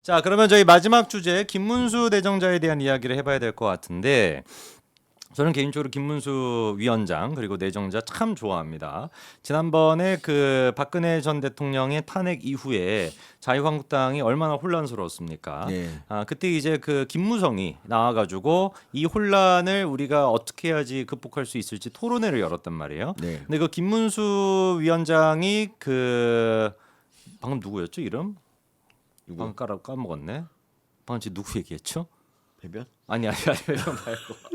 자, 그러면 저희 마지막 주제 김문수 내정자에 대한 이야기를 해봐야 될 것 같은데 저는 개인적으로 김문수 위원장 그리고 내정자 참 좋아합니다. 지난번에 그 박근혜 전 대통령의 탄핵 이후에 자유한국당이 얼마나 혼란스러웠습니까? 네. 그때 이제 그 김무성이 나와가지고 이 혼란을 우리가 어떻게 해야지 극복할 수 있을지 토론회를 열었단 말이에요. 네. 근데 그 김문수 위원장이 그 방금 누구였죠 이름? 누구? 방금 까먹었네. 방금 지금 누구 얘기했죠? 배변? 아니 이거 말고.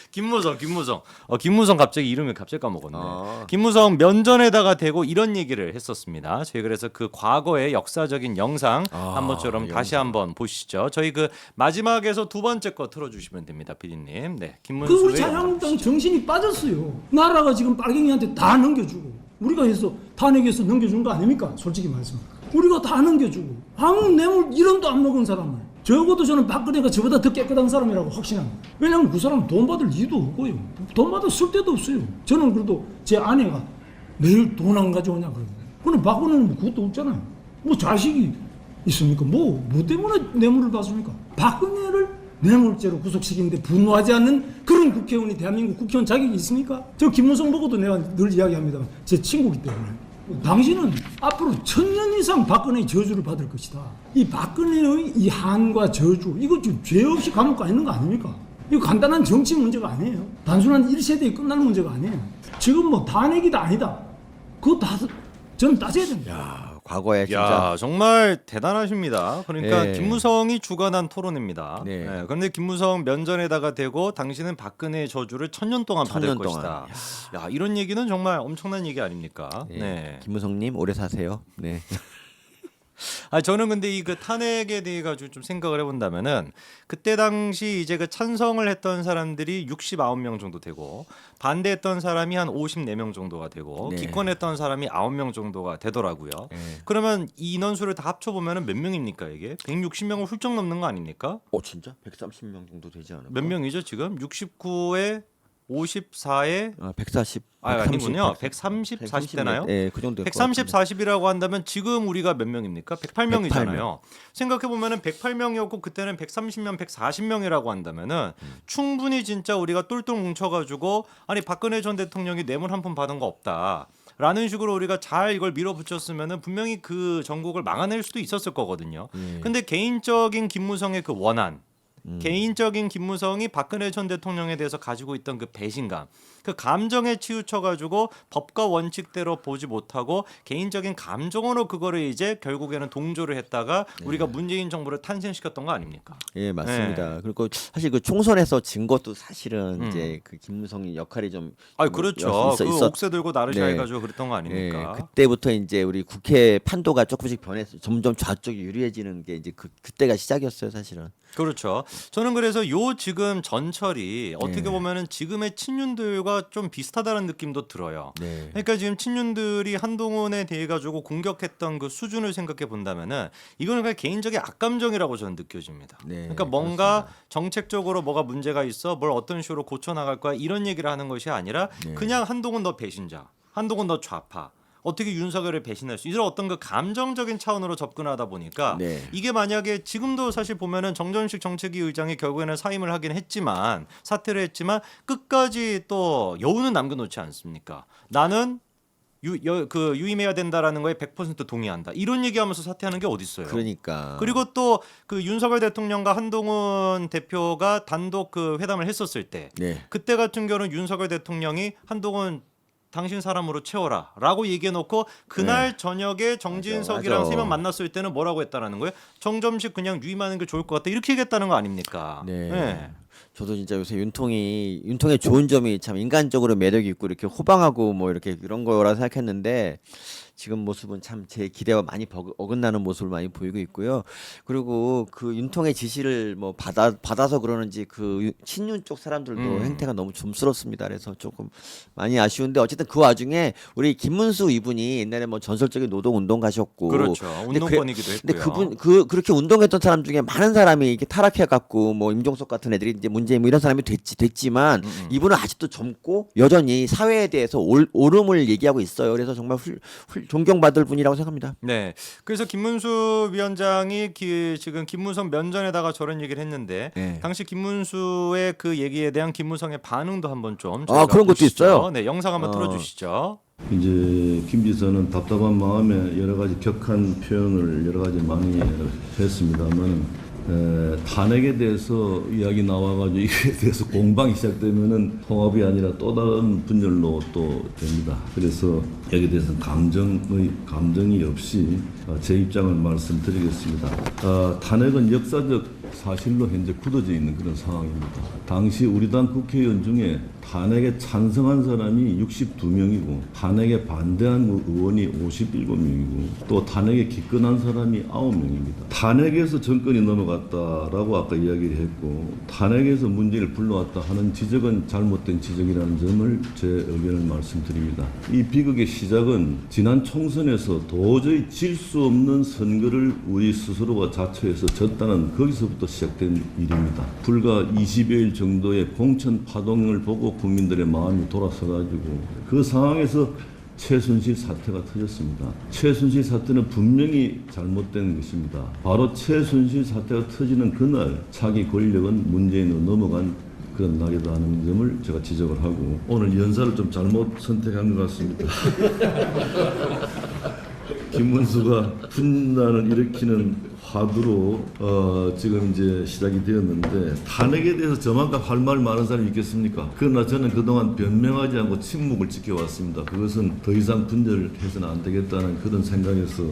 김무성 갑자기 이름을 갑자기 까먹었네. 김무성 면전에다가 대고 이런 얘기를 했었습니다. 저희 그래서 그 과거의 역사적인 영상 한번처럼 다시 한번 보시죠. 저희 그 마지막에서 두 번째 거 틀어주시면 됩니다, 피디님. 네, 그 김문수의 우리 자유한국당 정신이 빠졌어요. 나라가 지금 빨갱이한테 다 넘겨주고 우리가 해서 탄핵해서 넘겨준 거 아닙니까? 솔직히 말씀. 우리가 다 넘겨주고 아무 뇌물 1원도 안 먹은 사람을 적어도 저는 박근혜가 저보다 더 깨끗한 사람이라고 확신합니다. 왜냐하면 그 사람은 돈 받을 이유도 없고요. 돈 받을 쓸데도 없어요. 저는 그래도 제 아내가 매일 돈 안 가져오냐 그러거든요. 근데 박근혜는 뭐 그것도 없잖아요. 뭐 자식이 있습니까? 뭐 때문에 뇌물을 받습니까? 박근혜를 뇌물죄로 구속시키는데 분노하지 않는 그런 국회의원이 대한민국 국회의원 자격이 있습니까? 저 김무성 보고도 내가 늘 이야기합니다만 제 친구기 때문에 당신은 앞으로 1000년 이상 박근혜의 저주를 받을 것이다. 이 박근혜의 이 한과 저주 이거 좀 죄 없이 감옥 가 있는 거 아닙니까? 이거 간단한 정치 문제가 아니에요. 단순한 1세대에 끝나는 문제가 아니에요. 지금 뭐 탄핵이다 아니다. 그거 다 저는 따져야 됩니다. 야, 과거에 진짜 야, 정말 대단하십니다. 그러니까 네. 김무성이 주관한 토론입니다. 네. 그런데 김무성 면전에다가 대고 당신은 박근혜의 저주를 1000년 동안 받을 1000년 것이다. 야, 이런 얘기는 정말 엄청난 얘기 아닙니까? 네. 네. 김무성님 오래 사세요. 네. 저는 근데 이 그 탄핵에 대해 가지고 좀 생각을 해본다면은 그때 당시 이제 그 찬성을 했던 사람들이 69명 정도 되고 반대했던 사람이 한 54명 정도가 되고 네. 기권했던 사람이 9명 정도가 되더라고요. 네. 그러면 이 인원수를 다 합쳐 보면은 몇 명입니까 이게? 160명을 훌쩍 넘는 거 아닙니까? 진짜? 130명 정도 되지 않을까? 몇 명이죠 지금? 69에 54에 140. 아니군요. 130, 40 되나요? 네, 그 정도. 130, 40이라고 한다면 지금 우리가 몇 명입니까? 108명이잖아요. 108명. 생각해 보면은 108명이었고 그때는 130명, 140명이라고 한다면은 충분히 진짜 우리가 똘똘 뭉쳐가지고 아니 박근혜 전 대통령이 뇌물 한 푼 받은 거 없다. 라는 식으로 우리가 잘 이걸 밀어붙였으면은 분명히 그 전국을 막아낼 수도 있었을 거거든요. 근데 개인적인 김무성의 그 원한, 개인적인 김무성이 박근혜 전 대통령에 대해서 가지고 있던 그 배신감, 그 감정에 치우쳐가지고 법과 원칙대로 보지 못하고 개인적인 감정으로 그거를 이제 결국에는 동조를 했다가 우리가 문재인 정부를 탄생시켰던 거 아닙니까? 예, 맞습니다. 그리고 사실 그 총선에서 진 것도 사실은 이제 그 김무성이 역할이 좀 그렇죠. 그 있었- 옥새 들고 나르샤 네. 해가지고 그랬던 거 아닙니까? 그때부터 이제 우리 국회 판도가 조금씩 변해서 점점 좌쪽이 유리해지는 게 이제 그때가 시작이었어요, 사실은. 그렇죠. 저는 그래서 요 지금 전철이 어떻게 보면은 지금의 친윤들과 좀 비슷하다는 느낌도 들어요. 네. 그러니까 지금 친윤들이 한동훈에 대해 가지고 공격했던 그 수준을 생각해 본다면은 이거는 그냥 개인적인 악감정이라고 저는 느껴집니다. 네, 그러니까 뭔가 그렇습니다. 정책적으로 뭐가 문제가 있어 뭘 어떤 식으로 고쳐 나갈 거야 이런 얘기를 하는 것이 아니라 그냥 한동훈 너 배신자, 한동훈 너 좌파. 어떻게 윤석열을 배신할 수 이런 어떤 그 감정적인 차원으로 접근하다 보니까 네. 이게 만약에 지금도 사실 보면은 정전식 정책위 의장이 결국에는 사임을 하긴 했지만 사퇴를 했지만 끝까지 또 여우는 남겨놓지 않습니까? 나는 유임해야 된다라는 거에 100% 동의한다. 이런 얘기하면서 사퇴하는 게 어디 있어요? 그러니까. 그리고 또 그 윤석열 대통령과 한동훈 대표가 단독 그 회담을 했었을 때 네. 그때 같은 경우는 윤석열 대통령이 한동훈 당신 사람으로 채워라라고 얘기해놓고 그날 저녁에 정진석이랑 맞아. 세 명 만났을 때는 뭐라고 했다라는 거예요? 정점식 그냥 유임하는 게 좋을 것 같다 이렇게 얘기했다는 거 아닙니까? 네. 저도 진짜 요새 윤통의 좋은 점이 참 인간적으로 매력이 있고 이렇게 호방하고 뭐 이렇게 이런 거라 생각했는데 지금 모습은 참 제 기대와 많이 어긋나는 모습을 많이 보이고 있고요. 그리고 그 윤통의 지시를 뭐 받아서 그러는지 그 친윤 쪽 사람들도 행태가 너무 좀스럽습니다. 그래서 조금 많이 아쉬운데 어쨌든 그 와중에 우리 김문수 이분이 옛날에 뭐 전설적인 노동 운동 가셨고 그렇죠. 근데 운동권이기도 했고요. 근데 그분 그렇게 운동했던 사람 중에 많은 사람이 이렇게 타락해 갖고 뭐 임종석 같은 애들이 이제 이제 문재인 뭐 이런 사람이 됐지만 이분은 아직도 젊고 여전히 사회에 대해서 옳음을 얘기하고 있어요. 그래서 정말 존경받을 분이라고 생각합니다. 네. 그래서 김문수 위원장이 지금 김무성 면전에다가 저런 얘기를 했는데 네. 당시 김문수의 그 얘기에 대한 김무성의 반응도 한번 좀 아, 그런 것도 보시죠. 있어요? 네, 영상 한번 틀어주시죠. 이제 김 지사는 답답한 마음에 여러 가지 격한 표현을 여러 가지 많이 했습니다만 탄핵에 대해서 이야기 나와가지고 이에 대해서 공방이 시작되면은 통합이 아니라 또 다른 분열로 또 됩니다. 그래서 여기에 대해서는 감정이 없이 제 입장을 말씀드리겠습니다. 탄핵은 역사적 사실로 현재 굳어져 있는 그런 상황입니다. 당시 우리 당 국회의원 중에 탄핵에 찬성한 사람이 62명이고 탄핵에 반대한 의원이 57명이고 또 탄핵에 기권한 사람이 9명입니다. 탄핵에서 정권이 넘어갔다라고 아까 이야기를 했고 탄핵에서 문제를 불러왔다 하는 지적은 잘못된 지적이라는 점을 제 의견을 말씀드립니다. 이 비극의 시작은 지난 총선에서 도저히 질 수 없는 선거를 우리 스스로가 자처해서 졌다는 거기서부터 시작된 일입니다. 불과 20여일 정도의 공천 파동을 보고 국민들의 마음이 돌아서가지고 그 상황에서 최순실 사태가 터졌습니다. 최순실 사태는 분명히 잘못된 것입니다. 바로 최순실 사태가 터지는 그날 차기 권력은 문재인으로 넘어간 그런 날이다 하는 점을 제가 지적을 하고 오늘 연사를 좀 잘못 선택한 것 같습니다. 김문수가 분란을 일으키는 화두로 지금 이제 시작이 되었는데 탄핵에 대해서 저만큼 할 말 많은 사람이 있겠습니까? 그러나 저는 그동안 변명하지 않고 침묵을 지켜왔습니다. 그것은 더 이상 분열해서는 안 되겠다는 그런 생각에서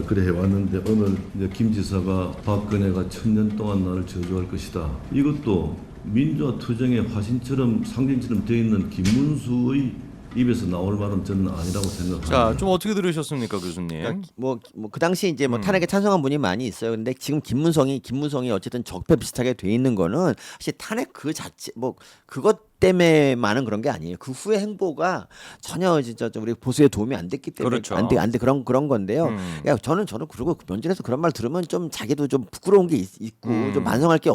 그래 해왔는데 오늘 이제 김 지사가 박근혜가 1000년 동안 나를 저주할 것이다. 이것도 민주화 투쟁의 화신처럼 상징처럼 되어 있는 김문수의 입에서 나올 말은 저는 아니라고 생각합니다. 자, 좀 어떻게 들으셨습니까, 교수님? 그러니까 그 당시 이제 뭐 탄핵에 찬성한 분이 많이 있어요. 근데 지금 김문성이 어쨌든 적폐 비슷하게 돼 있는 거는 사실 탄핵 그 자체 뭐 그것 때문에만은 그런 게 아니에요. 그 후의 행보가 전혀 진짜 좀 우리 보수에 도움이 안 됐기 때문에 그렇죠. 안 돼 그런 건데요. 야, 저는 그리고 면전에서 그런 말 들으면 좀 자기도 좀 부끄러운 게 있고 좀 반성할 게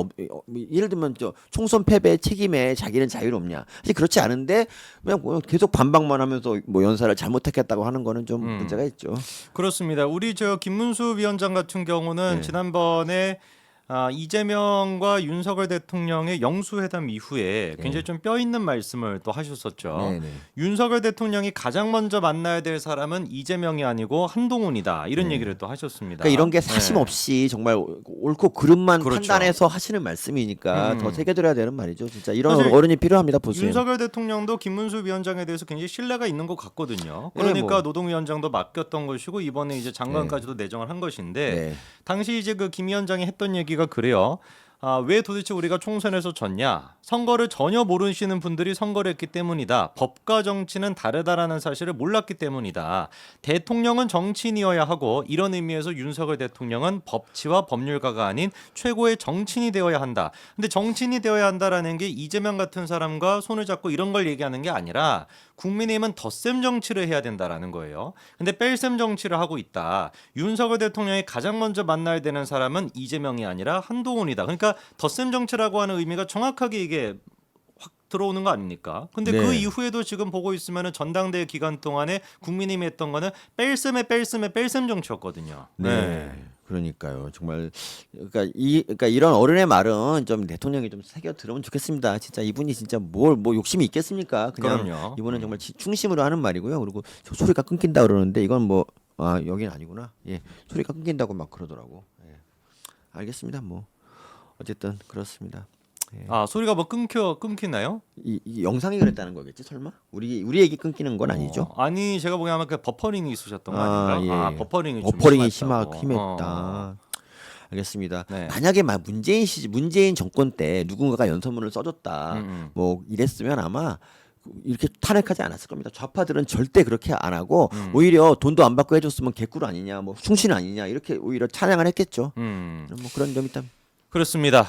예를 들면 총선 패배 책임에 자기는 자유롭냐? 사실 그렇지 않은데 그냥 뭐 계속 반박만 하면서 뭐 연사를 잘못했겠다고 하는 거는 좀 문제가 있죠. 그렇습니다. 우리 김문수 위원장 같은 경우는 네. 지난번에 이재명과 윤석열 대통령의 영수회담 이후에 굉장히 좀 뼈 있는 말씀을 또 하셨었죠. 네, 네. 윤석열 대통령이 가장 먼저 만나야 될 사람은 이재명이 아니고 한동훈이다. 이런 얘기를 또 하셨습니다. 그러니까 이런 게 사심 네. 없이 정말 옳고 그름만 그렇죠. 판단해서 하시는 말씀이니까 더 새겨드려야 되는 말이죠. 진짜 이런 사실 어른이 필요합니다. 보수에. 윤석열 대통령도 김문수 위원장에 대해서 굉장히 신뢰가 있는 것 같거든요. 그러니까 뭐. 노동위원장도 맡겼던 것이고 이번에 이제 장관까지도 내정을 한 것인데 네. 당시 이제 그 김 위원장이 했던 얘기가 그래요. 왜 도대체 우리가 총선에서 졌냐? 선거를 전혀 모르시는 분들이 선거를 했기 때문이다. 법과 정치는 다르다라는 사실을 몰랐기 때문이다. 대통령은 정치인이어야 하고 이런 의미에서 윤석열 대통령은 법치와 법률가가 아닌 최고의 정치인이 되어야 한다. 근데 정치인이 되어야 한다라는 게 이재명 같은 사람과 손을 잡고 이런 걸 얘기하는 게 아니라 국민의힘은 덧셈 정치를 해야 된다라는 거예요. 근데 뺄셈 정치를 하고 있다. 윤석열 대통령이 가장 먼저 만나야 되는 사람은 이재명이 아니라 한동훈이다. 그러니까 덧셈 정치라고 하는 의미가 정확하게 이게 확 들어오는 거 아닙니까? 근데 네. 그 이후에도 지금 보고 있으면은 전당대회 기간 동안에 국민의힘이 했던 거는 뺄셈 정치였거든요. 네. 그러니까요. 정말 그러니까 이런 어른의 말은 좀 대통령이 좀 새겨 들으면 좋겠습니다. 진짜 이분이 진짜 뭐 욕심이 있겠습니까? 그냥 그럼요. 이분은 정말 충심으로 하는 말이고요. 그리고 소리가 끊긴다 그러는데 이건 뭐 여긴 아니구나. 예. 소리가 끊긴다고 막 그러더라고. 예. 알겠습니다. 뭐 어쨌든 그렇습니다. 예. 소리가 뭐 끊기나요? 이 영상이 그랬다는 거겠지 설마? 우리 얘기 끊기는 건 아니죠? 아니 제가 보기엔 아마 그 버퍼링이 있으셨던 거 아닌가? 예. 버퍼링이 좀 버퍼링이 심했다고. 심했다. 알겠습니다. 네. 만약에 문재인 정권 때 누군가가 연설문을 써줬다, 뭐 이랬으면 아마 이렇게 탄핵하지 않았을 겁니다. 좌파들은 절대 그렇게 안 하고 오히려 돈도 안 받고 해줬으면 개꿀 아니냐, 뭐 충신 아니냐 이렇게 오히려 찬양을 했겠죠. 뭐 그런 점이 있다. 그렇습니다.